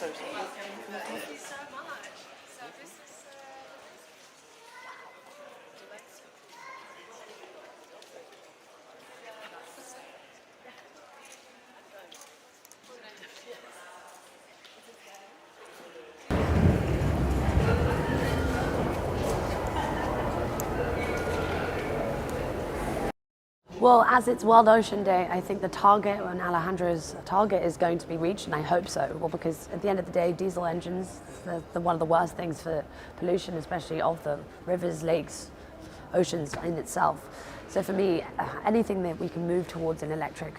Thank you so much. So this is Well, as it's World Ocean Day, I think the target and Alejandro's target is going to be reached, and I hope so. Well, because at the end of the day, diesel engines, one of the worst things for pollution, especially of the rivers, lakes, oceans in itself. So for me, anything that we can move towards an electric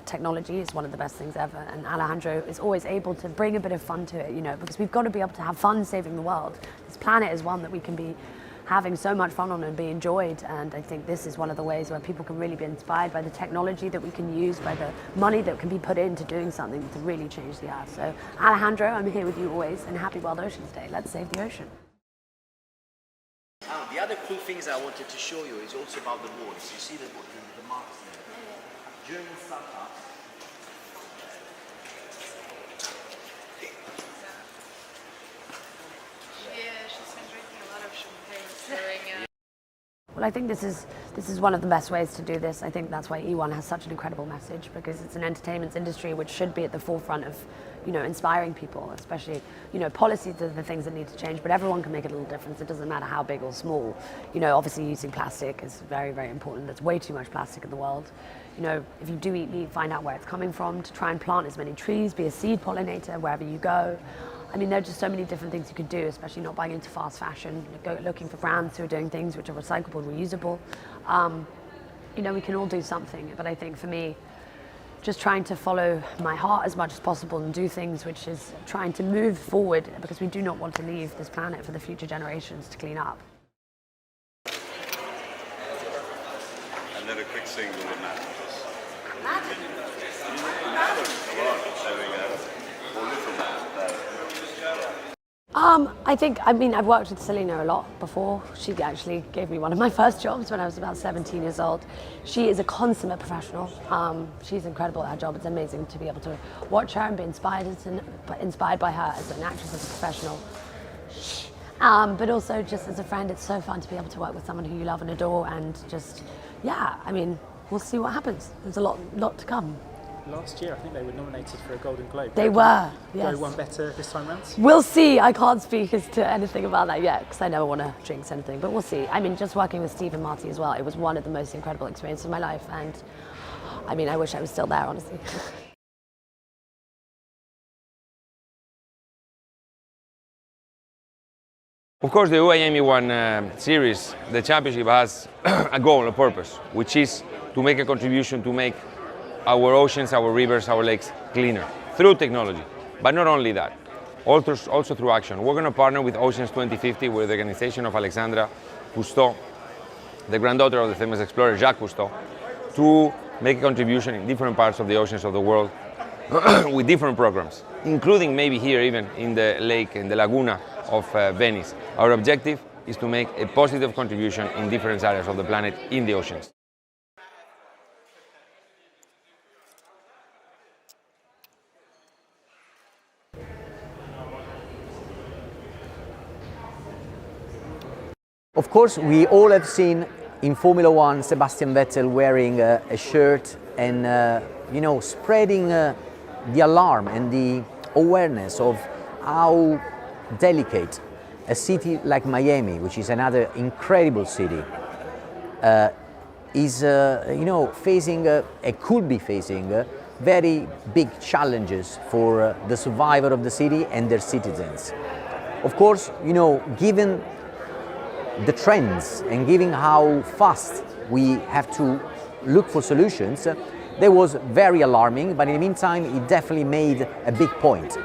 technology is one of the best things ever. And Alejandro is always able to bring a bit of fun to it, you know, because we've got to be able to have fun saving the world. This planet is one that we can be having so much fun on and be enjoyed, and I think this is one of the ways where people can really be inspired by the technology that we can use, by the money that can be put into doing something to really change the earth. So Alejandro, I'm here with you always, and happy World Oceans Day. Let's save the ocean. The other cool things I wanted to show you is also about the boards. You see the marks there. German startup. Well, I think this is one of the best ways to do this. I think that's why E1 has such an incredible message, because it's an entertainment industry which should be at the forefront of, you know, inspiring people, especially, you know, policies are the things that need to change, but everyone can make a little difference. It doesn't matter how big or small. You know, obviously using plastic is very, very important. There's way too much plastic in the world. You know, if you do eat meat, find out where it's coming from, to try and plant as many trees, be a seed pollinator wherever you go. I mean, there are just so many different things you could do, especially not buying into fast fashion, looking for brands who are doing things which are recyclable, reusable. You know, we can all do something, but I think for me, just trying to follow my heart as much as possible and do things which is trying to move forward, because we do not want to leave this planet for the future generations to clean up. And then a quick single with Matt. I mean, I've worked with Celina a lot before. She actually gave me one of my first jobs when I was about 17 years old. She is a consummate professional. She's incredible at her job. It's amazing to be able to watch her and be inspired by her as an actress, as a professional. But also just as a friend, it's so fun to be able to work with someone who you love and adore, and just, yeah, I mean, we'll see what happens. There's a lot to come. Last year, I think they were nominated for a Golden Globe. They were, yes. Go one better this time round? We'll see. I can't speak as to anything about that yet, because I never want to jinx anything, but we'll see. I mean, just working with Steve and Marty as well, it was one of the most incredible experiences of my life, and I mean, I wish I was still there, honestly. Of course, the UAE-1 series, the championship has a goal, a purpose, which is to make a contribution to make our oceans, our rivers, our lakes cleaner through technology. But not only that, also through action. We're going to partner with Oceans 2050, with the organization of Alexandra Cousteau, the granddaughter of the famous explorer Jacques Cousteau, to make a contribution in different parts of the oceans of the world with different programs, including maybe here even in the lake, in the laguna of Venice. Our objective is to make a positive contribution in different areas of the planet in the oceans. Of course, we all have seen in Formula One Sebastian Vettel wearing a shirt and, you know, spreading the alarm and the awareness of how delicate a city like Miami, which is another incredible city, is, you know, facing and could be facing very big challenges for the survival of the city and their citizens. Of course, you know, given the trends and given how fast we have to look for solutions, that was very alarming, but in the meantime it definitely made a big point.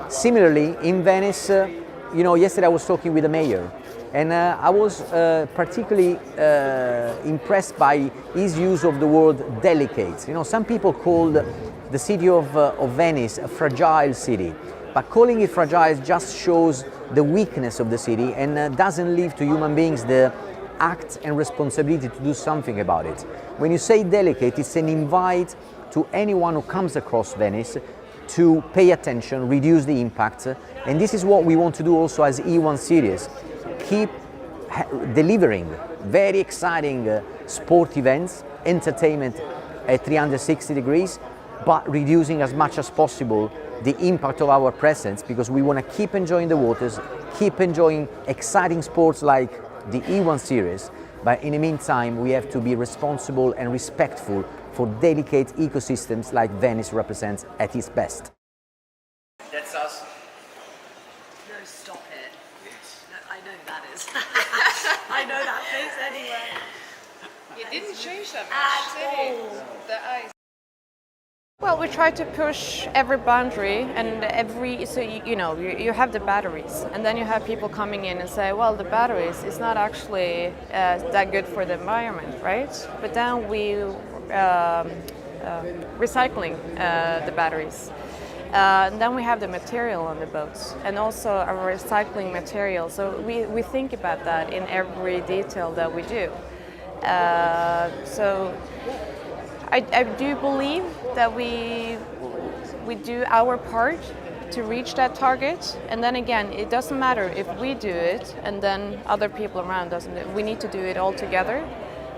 Similarly, in Venice, you know, yesterday I was talking with the mayor, and I was particularly impressed by his use of the word delicate. You know, some people called the city of Venice a fragile city, but calling it fragile just shows the weakness of the city and doesn't leave to human beings the act and responsibility to do something about it. When you say delicate, it's an invite to anyone who comes across Venice to pay attention, reduce the impact, and this is what we want to do also as E1 series. Keep delivering very exciting sport events, entertainment at 360 degrees, but reducing as much as possible the impact of our presence, because we want to keep enjoying the waters, keep enjoying exciting sports like the E1 series, but in the meantime we have to be responsible and respectful for delicate ecosystems like Venice represents at its best. That's us. No, stop it. No, I know that is. I know that face anyway. It didn't change that much, did it? The ice. Well, we try to push every boundary, and so you have the batteries, and then you have people coming in and say, well, the batteries is not actually that good for the environment, right? But then we recycling the batteries. And then we have the material on the boats, and also our recycling material. So we think about that in every detail that we do. So I do believe that we do our part to reach that target, and then again, it doesn't matter if we do it and then other people around doesn't do it. We need to do it all together.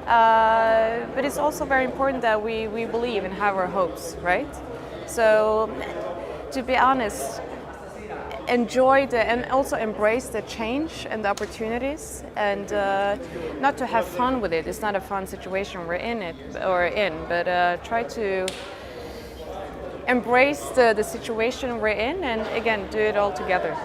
But it's also very important that we believe and have our hopes, right? So, to be honest, enjoy and also embrace the change and the opportunities, and not to have fun with it. It's not a fun situation we're in but try to embrace the situation we're in, and again, do it all together.